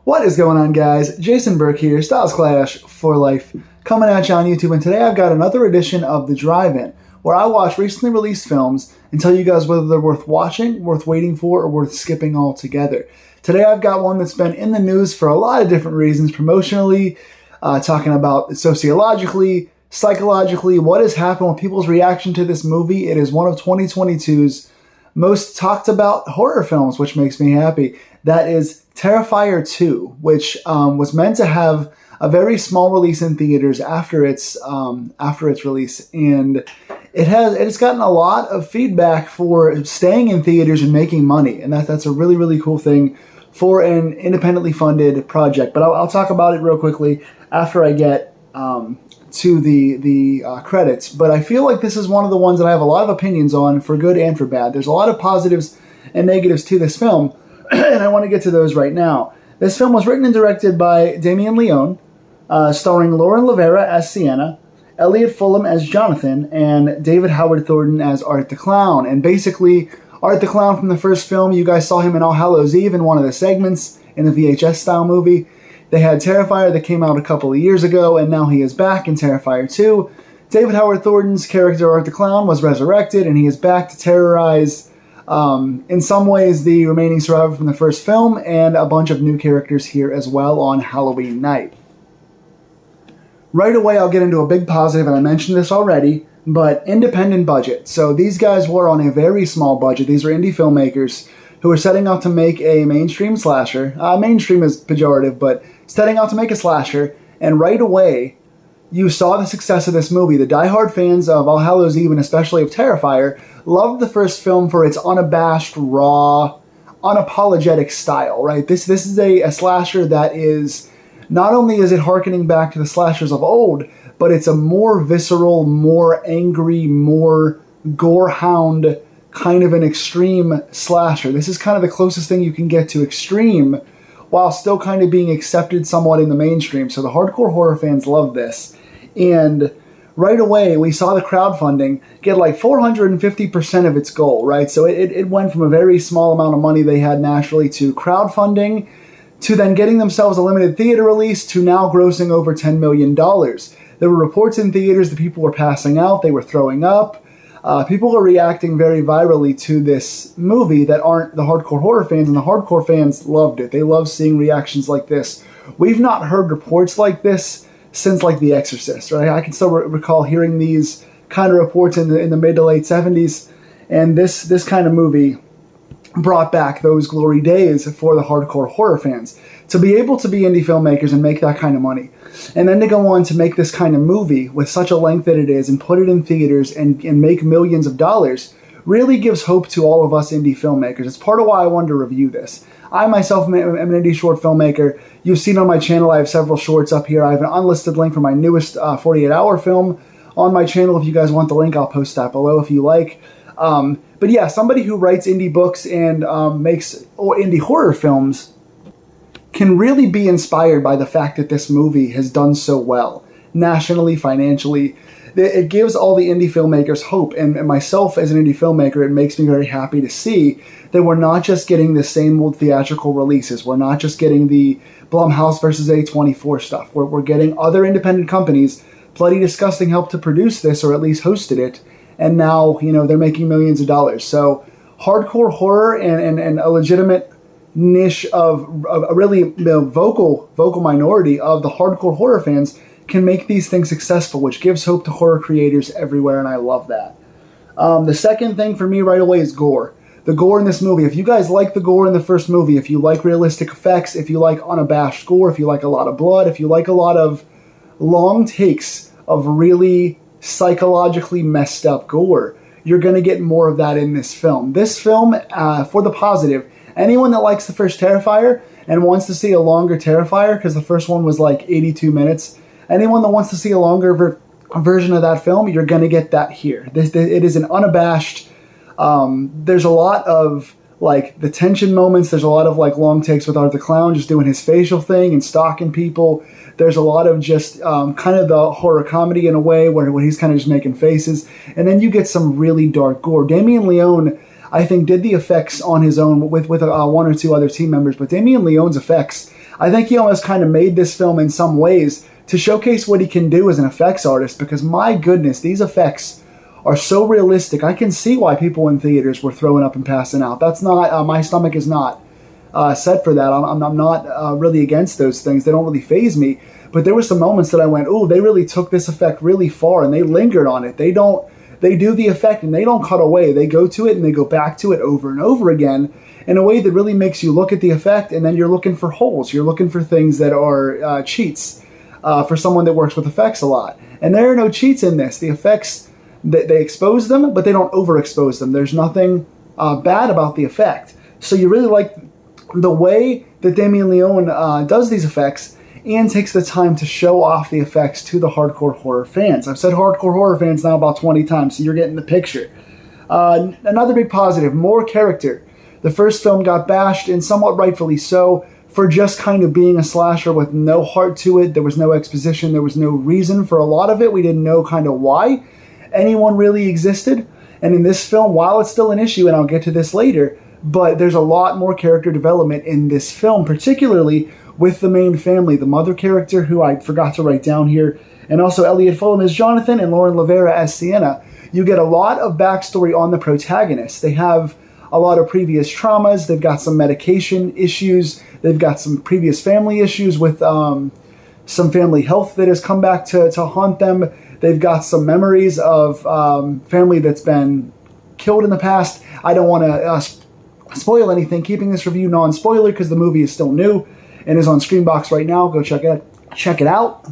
What is going on, guys? Jason Burke here, Styles Clash for Life, coming at you on YouTube, and today I've got another edition of The Drive-In, where I watch recently released films and tell you guys whether they're worth watching, worth waiting for, or worth skipping altogether. Today I've got one that's been in the news for a lot of different reasons, promotionally, talking about sociologically, psychologically, what has happened with people's reaction to this movie. It is one of 2022's most talked about horror films, which makes me happy. That is Terrifier 2, which was meant to have a very small release in theaters after its release, and it's gotten a lot of feedback for staying in theaters and making money, and that's a really, really cool thing for an independently funded project. But I'll talk about it real quickly after I get to the credits. But I feel like this is one of the ones that I have a lot of opinions on, for good and for bad. There's a lot of positives and negatives to this film, and I want to get to those right now. This film was written and directed by Damien Leone, starring Lauren Lavera as Sienna, Elliot Fulham as Jonathan, and David Howard Thornton as Art the Clown. And basically, Art the Clown from the first film, you guys saw him in All Hallows Eve in one of the segments in the VHS-style movie. They had Terrifier that came out a couple of years ago, and now he is back in Terrifier 2. David Howard Thornton's character, Art the Clown, was resurrected, and he is back to terrorize, in some ways, the remaining survivor from the first film, and a bunch of new characters here as well on Halloween night. Right away, I'll get into a big positive, and I mentioned this already, but independent budget. So these guys were on a very small budget. These are indie filmmakers who are setting out to make a mainstream slasher. Mainstream is pejorative, but setting out to make a slasher, and right away, you saw the success of this movie. The diehard fans of All Hallows Eve, and especially of Terrifier, loved the first film for its unabashed, raw, unapologetic style, right? This is a slasher that is, not only is it hearkening back to the slashers of old, but it's a more visceral, more angry, more gorehound, kind of an extreme slasher. This is kind of the closest thing you can get to extreme, while still kind of being accepted somewhat in the mainstream. So the hardcore horror fans love this. And right away, we saw the crowdfunding get like 450% of its goal, right? So it went from a very small amount of money they had naturally to crowdfunding, to then getting themselves a limited theater release, to now grossing over $10 million. There were reports in theaters that people were passing out, they were throwing up. People are reacting very virally to this movie that aren't the hardcore horror fans, and the hardcore fans loved it. They love seeing reactions like this. We've not heard reports like this since like The Exorcist, right? I can still recall hearing these kind of reports in the mid to late 70s, and this kind of movie brought back those glory days for the hardcore horror fans. To be able to be indie filmmakers and make that kind of money, and then to go on to make this kind of movie with such a length that it is, and put it in theaters and make millions of dollars, really gives hope to all of us indie filmmakers. It's part of why I wanted to review this. I myself am an indie short filmmaker. You've seen on my channel I have several shorts up here. I have an unlisted link for my newest 48-hour film on my channel. If you guys want the link, I'll post that below if you like. But yeah, somebody who writes indie books and makes indie horror films can really be inspired by the fact that this movie has done so well, nationally, financially. It gives all the indie filmmakers hope, and myself as an indie filmmaker, it makes me very happy to see that we're not just getting the same old theatrical releases. We're not just getting the Blumhouse versus A24 stuff. We're getting other independent companies. Bloody Disgusting helped to produce this, or at least hosted it, and now, they're making millions of dollars. So hardcore horror and a legitimate niche of a really vocal minority of the hardcore horror fans can make these things successful, which gives hope to horror creators everywhere, and I love that. The second thing for me right away is gore. The gore in this movie. If you guys like the gore in the first movie, if you like realistic effects, if you like unabashed gore, if you like a lot of blood, if you like a lot of long takes of really psychologically messed up gore, you're going to get more of that in this film. This film, for the positive, anyone that likes the first Terrifier and wants to see a longer Terrifier, because the first one was like 82 minutes, anyone that wants to see a longer version of that film, you're going to get that here. It is an unabashed, there's a lot of like the tension moments, there's a lot of like long takes with Art the Clown just doing his facial thing and stalking people. There's a lot of just kind of the horror comedy in a way where he's kind of just making faces. And then you get some really dark gore. Damien Leone, I think, did the effects on his own with one or two other team members. But Damien Leone's effects, I think he almost kind of made this film in some ways to showcase what he can do as an effects artist, because my goodness, these effects are so realistic. I can see why people in theaters were throwing up and passing out. That's not, my stomach is not set for that. I'm not really against those things. They don't really faze me. But there were some moments that I went, oh, they really took this effect really far, and they lingered on it. They do the effect and they don't cut away. They go to it and they go back to it over and over again in a way that really makes you look at the effect, and then you're looking for holes. You're looking for things that are cheats for someone that works with effects a lot. And there are no cheats in this. The effects, they expose them, but they don't overexpose them. There's nothing bad about the effect. So you really like the way that Damien Leone does these effects and takes the time to show off the effects to the hardcore horror fans. I've said hardcore horror fans now about 20 times, so you're getting the picture. Another big positive, more character. The first film got bashed, and somewhat rightfully so, for just kind of being a slasher with no heart to it. There was no exposition. There was no reason for a lot of it. We didn't know kind of why anyone really existed. And in this film, while it's still an issue, and I'll get to this later, but there's a lot more character development in this film, particularly with the main family, the mother character, who I forgot to write down here, and also Elliot Fulham as Jonathan and Lauren Lavera as Sienna. You get a lot of backstory on the protagonists. They have a lot of previous traumas. They've got some medication issues. They've got some previous family issues with some family health that has come back to haunt them. They've got some memories of family that's been killed in the past. I don't want to spoil anything, keeping this review non-spoiler because the movie is still new and is on Screenbox right now. Go check it out.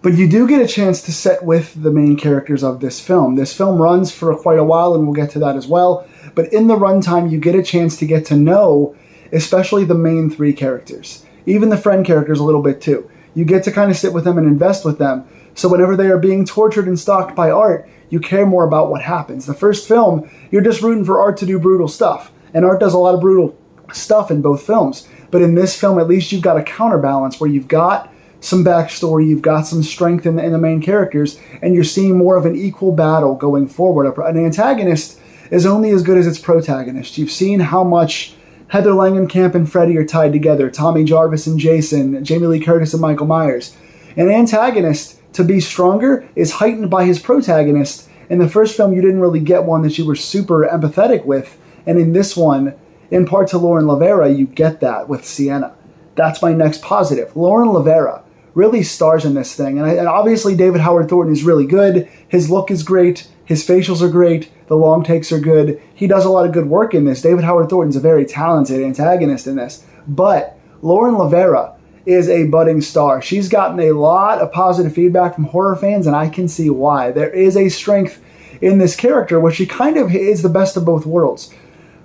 But you do get a chance to sit with the main characters of this film. This film runs for quite a while, and we'll get to that as well. But in the runtime, you get a chance to get to know especially the main three characters. Even the friend characters a little bit too. You get to kind of sit with them and invest with them. So whenever they are being tortured and stalked by Art, you care more about what happens. The first film, you're just rooting for Art to do brutal stuff. And Art does a lot of brutal stuff in both films. But in this film, at least you've got a counterbalance where you've got some backstory, you've got some strength in the main characters, and you're seeing more of an equal battle going forward. An antagonist is only as good as its protagonist. You've seen how much Heather Langenkamp and Freddy are tied together, Tommy Jarvis and Jason, Jamie Lee Curtis and Michael Myers. An antagonist, to be stronger, is heightened by his protagonist. In the first film, you didn't really get one that you were super empathetic with, and in this one, in part to Lauren Lavera, you get that with Sienna. That's my next positive. Lauren Lavera really stars in this thing, and obviously David Howard Thornton is really good. His look is great. His facials are great. The long takes are good. He does a lot of good work in this. David Howard Thornton's a very talented antagonist in this. But Lauren Lavera is a budding star. She's gotten a lot of positive feedback from horror fans, and I can see why. There is a strength in this character where she kind of is the best of both worlds.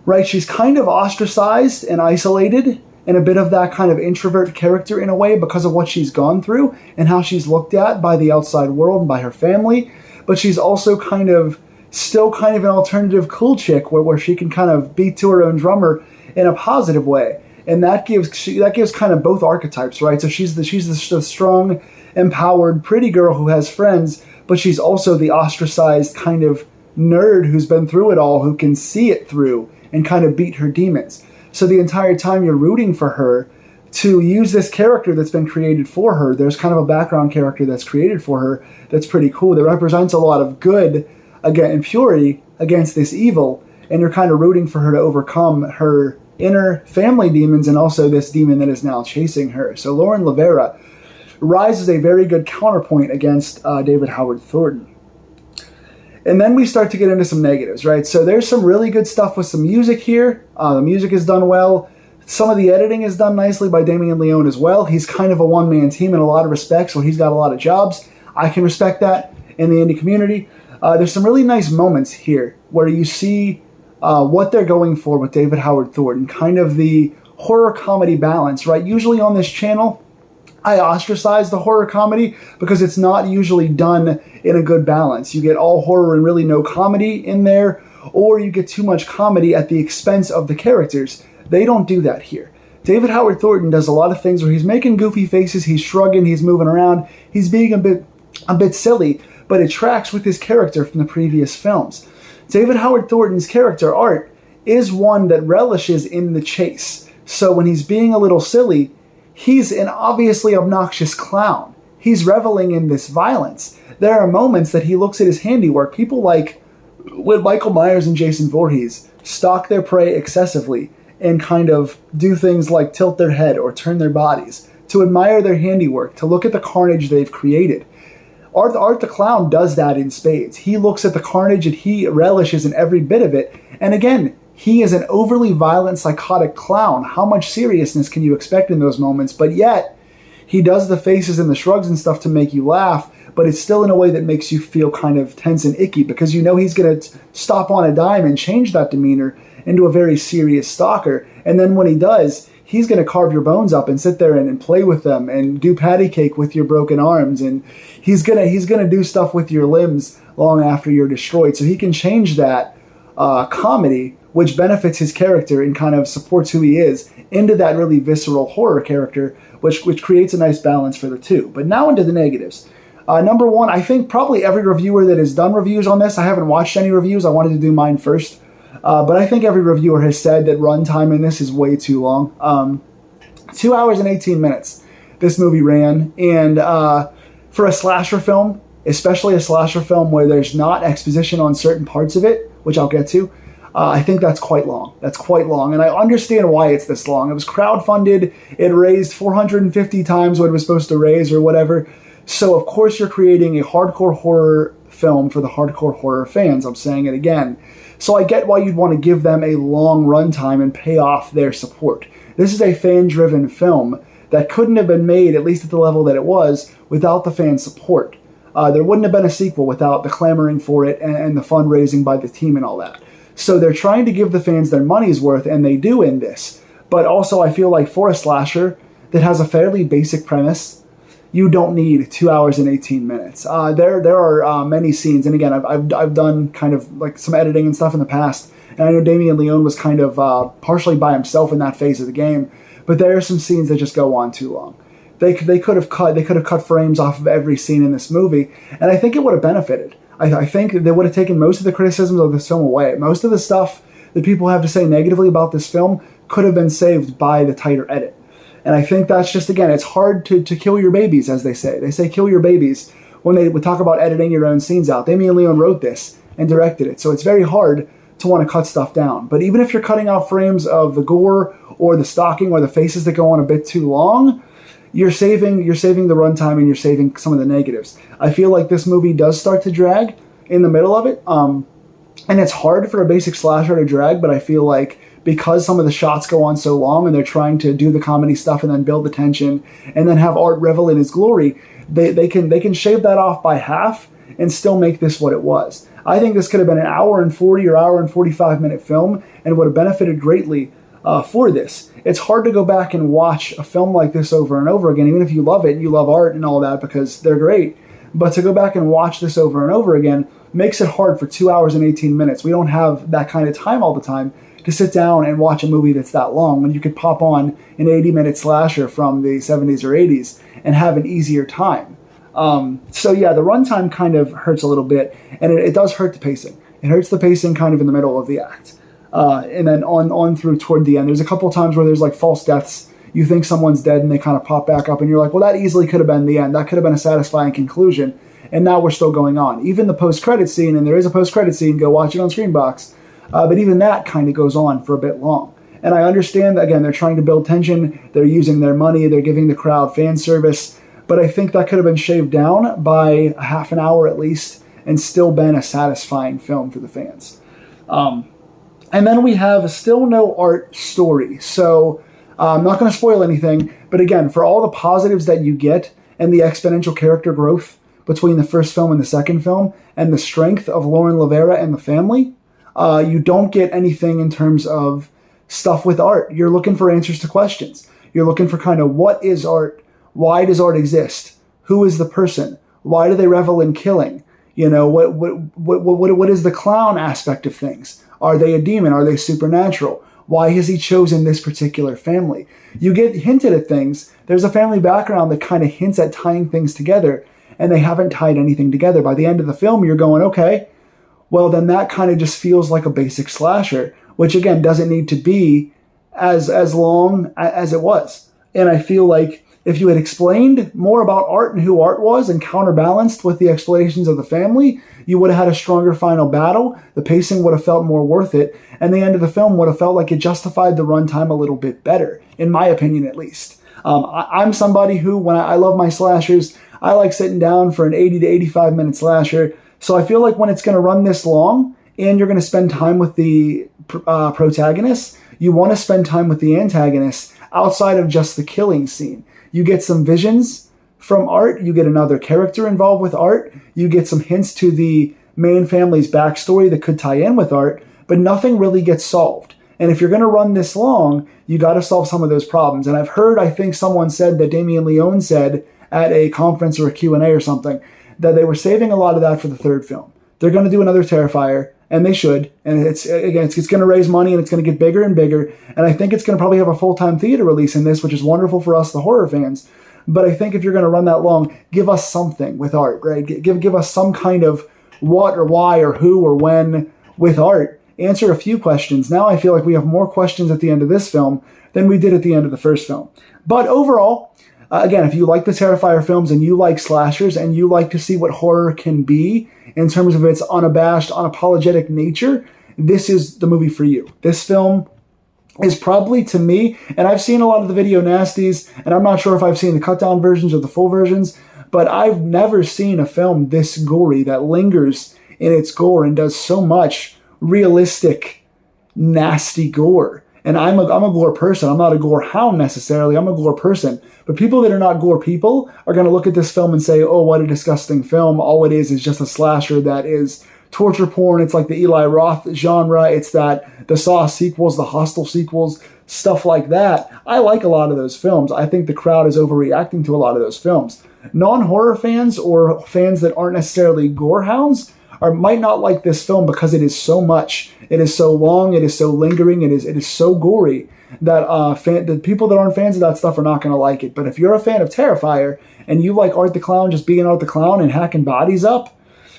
Right? She's kind of ostracized and isolated and a bit of that kind of introvert character in a way because of what she's gone through and how she's looked at by the outside world and by her family. But she's also still kind of an alternative cool chick where she can kind of beat to her own drummer in a positive way. And that gives kind of both archetypes, right? So she's the strong, empowered, pretty girl who has friends, but she's also the ostracized kind of nerd who's been through it all, who can see it through and kind of beat her demons. So the entire time you're rooting for her to use this character that's been created for her. There's kind of a background character that's created for her that's pretty cool, that represents a lot of good and purity against this evil, and you're kind of rooting for her to overcome her inner family demons and also this demon that is now chasing her. So Lauren Lavera rises a very good counterpoint against David Howard Thornton. And then we start to get into some negatives, right? So there's some really good stuff with some music here. The music is done well. Some of the editing is done nicely by Damien Leone as well. He's kind of a one-man team in a lot of respects, so he's got a lot of jobs. I can respect that in the indie community. There's some really nice moments here where you see what they're going for with David Howard Thornton, kind of the horror comedy balance, right? Usually on this channel, I ostracize the horror comedy because it's not usually done in a good balance. You get all horror and really no comedy in there, or you get too much comedy at the expense of the characters. They don't do that here. David Howard Thornton does a lot of things where he's making goofy faces, he's shrugging, he's moving around, he's being a bit silly, but it tracks with his character from the previous films. David Howard Thornton's character, Art, is one that relishes in the chase. So when he's being a little silly, he's an obviously obnoxious clown. He's reveling in this violence. There are moments that he looks at his handiwork. People like when Michael Myers and Jason Voorhees stalk their prey excessively and kind of do things like tilt their head or turn their bodies to admire their handiwork, to look at the carnage they've created. Art the Clown does that in spades. He looks at the carnage and he relishes in every bit of it. And again, he is an overly violent, psychotic clown. How much seriousness can you expect in those moments? But yet, he does the faces and the shrugs and stuff to make you laugh, but it's still in a way that makes you feel kind of tense and icky because you know he's going to stop on a dime and change that demeanor into a very serious stalker. And then when he does, he's going to carve your bones up and sit there and play with them and do patty cake with your broken arms. And he's going to do stuff with your limbs long after you're destroyed. So he can change that comedy, which benefits his character and kind of supports who he is, into that really visceral horror character, which creates a nice balance for the two. But now into the negatives. Number one, I think probably every reviewer that has done reviews on this, I haven't watched any reviews, I wanted to do mine first, but I think every reviewer has said that runtime in this is way too long. 2 hours and 18 minutes this movie ran, and for a slasher film, especially a slasher film where there's not exposition on certain parts of it, which I'll get to, I think that's quite long. That's quite long, and I understand why it's this long. It was crowdfunded. It raised 450 times what it was supposed to raise or whatever. So, of course, you're creating a hardcore horror film for the hardcore horror fans. I'm saying it again. So I get why you'd want to give them a long runtime and pay off their support. This is a fan-driven film that couldn't have been made, at least at the level that it was, without the fan support. There wouldn't have been a sequel without the clamoring for it and the fundraising by the team and all that. So they're trying to give the fans their money's worth, and they do in this. But also, I feel like for a slasher that has a fairly basic premise, you don't need 2 hours and 18 minutes. There are many scenes, and again, I've done kind of like some editing and stuff in the past, and I know Damien Leone was kind of partially by himself in that phase of the game, but there are some scenes that just go on too long. They could have cut frames off of every scene in this movie, and I think it would have benefited. I think they would have taken most of the criticisms of this film away. Most of the stuff that people have to say negatively about this film could have been saved by the tighter edit. And I think that's just, again, it's hard to kill your babies, as they say. They say kill your babies when they would talk about editing your own scenes out. Damien Leone wrote this and directed it, so it's very hard to want to cut stuff down. But even if you're cutting out frames of the gore or the stalking or the faces that go on a bit too long, you're saving the runtime and you're saving some of the negatives. I feel like this movie does start to drag in the middle of it, and it's hard for a basic slasher to drag, but I feel like because some of the shots go on so long and they're trying to do the comedy stuff and then build the tension and then have Art revel in his glory, they can shave that off by half and still make this what it was. I think this could have been an hour and 40 or hour and 45 minute film and would have benefited greatly for this. It's hard to go back and watch a film like this over and over again, even if you love it, you love Art and all that because they're great. But to go back and watch this over and over again makes it hard for 2 hours and 18 minutes. We don't have that kind of time all the time to sit down and watch a movie that's that long when you could pop on an 80-minute slasher from the 70s or 80s and have an easier time. So yeah, the runtime kind of hurts a little bit, and it does hurt the pacing. It hurts the pacing kind of in the middle of the act. And then on through toward the end. There's a couple times where there's like false deaths. You think someone's dead and they kind of pop back up and you're like, well, that easily could have been the end. That could have been a satisfying conclusion. And now we're still going on. Even the post-credit scene, and there is a post-credit scene, go watch it on Screenbox, but even that kind of goes on for a bit long. And I understand, again, they're trying to build tension, they're using their money, they're giving the crowd fan service, but I think that could have been shaved down by a half an hour at least and still been a satisfying film for the fans. And then we have still no Art story. So I'm not going to spoil anything, but again, for all the positives that you get and the exponential character growth between the first film and the second film and the strength of Lauren Lavera and the family, you don't get anything in terms of stuff with Art. You're looking for answers to questions. You're looking for kind of what is Art? Why does Art exist? Who is the person? Why do they revel in killing? You know, what is the clown aspect of things? Are they a demon? Are they supernatural? Why has he chosen this particular family? You get hinted at things. There's a family background that kind of hints at tying things together, and they haven't tied anything together. By the end of the film, you're going, okay, well, then that kind of just feels like a basic slasher, which again doesn't need to be as long as it was. And I feel like if you had explained more about Art and who Art was and counterbalanced with the explanations of the family, you would have had a stronger final battle. The pacing would have felt more worth it. And the end of the film would have felt like it justified the runtime a little bit better, in my opinion at least. I'm somebody who, when I love my slashers, I like sitting down for an 80 to 85 minute slasher. So I feel like when it's going to run this long and you're going to spend time with the protagonist, you want to spend time with the antagonist outside of just the killing scene. You get some visions from Art. You get another character involved with Art. You get some hints to the main family's backstory that could tie in with Art, but nothing really gets solved. And if you're going to run this long, you got to solve some of those problems. And I've heard, I think someone said that Damien Leone said at a conference or a Q&A or something, that they were saving a lot of that for the third film. They're going to do another Terrifier, and they should. And it's going to raise money, and it's going to get bigger and bigger. And I think it's going to probably have a full-time theater release in this, which is wonderful for us, the horror fans. But I think if you're going to run that long, give us something with Art, right? Give us some kind of what or why or who or when with Art. Answer a few questions. Now I feel like we have more questions at the end of this film than we did at the end of the first film. But overall, again, if you like the Terrifier films and you like slashers and you like to see what horror can be in terms of its unabashed, unapologetic nature, this is the movie for you. This film is probably, to me, and I've seen a lot of the video nasties, and I'm not sure if I've seen the cut-down versions or the full versions, but I've never seen a film this gory that lingers in its gore and does so much realistic, nasty gore. And I'm a gore person. I'm not a gore hound necessarily. I'm a gore person. But people that are not gore people are going to look at this film and say, oh, what a disgusting film. All it is just a slasher that is torture porn. It's like the Eli Roth genre. It's that the Saw sequels, the Hostel sequels, stuff like that. I like a lot of those films. I think the crowd is overreacting to a lot of those films. Non-horror fans or fans that aren't necessarily gore hounds might not like this film because it is so much. It is so long. It is so lingering. It is so gory that the people that aren't fans of that stuff are not going to like it. But if you're a fan of Terrifier and you like Art the Clown just being Art the Clown and hacking bodies up,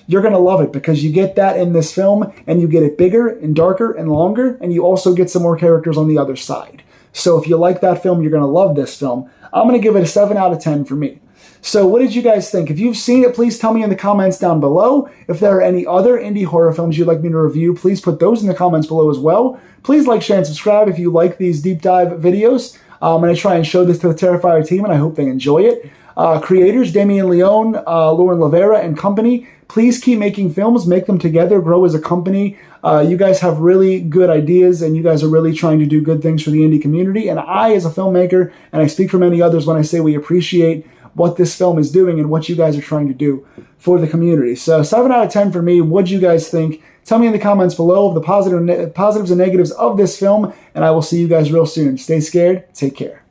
you're going to love it because you get that in this film and you get it bigger and darker and longer, and you also get some more characters on the other side. So if you like that film, you're going to love this film. I'm going to give it a 7 out of 10 for me. So what did you guys think? If you've seen it, please tell me in the comments down below. If there are any other indie horror films you'd like me to review, please put those in the comments below as well. Please like, share, and subscribe if you like these deep dive videos. And I try and show this to the Terrifier team, and I hope they enjoy it. Creators, Damien Leone, Lauren Lavera, and company, please keep making films, make them together, grow as a company. You guys have really good ideas, and you guys are really trying to do good things for the indie community. And I, as a filmmaker, and I speak for many others when I say we appreciate what this film is doing and what you guys are trying to do for the community. So 7 out of 10 for me. What do you guys think? Tell me in the comments below of the positives and negatives of this film, and I will see you guys real soon. Stay scared. Take care.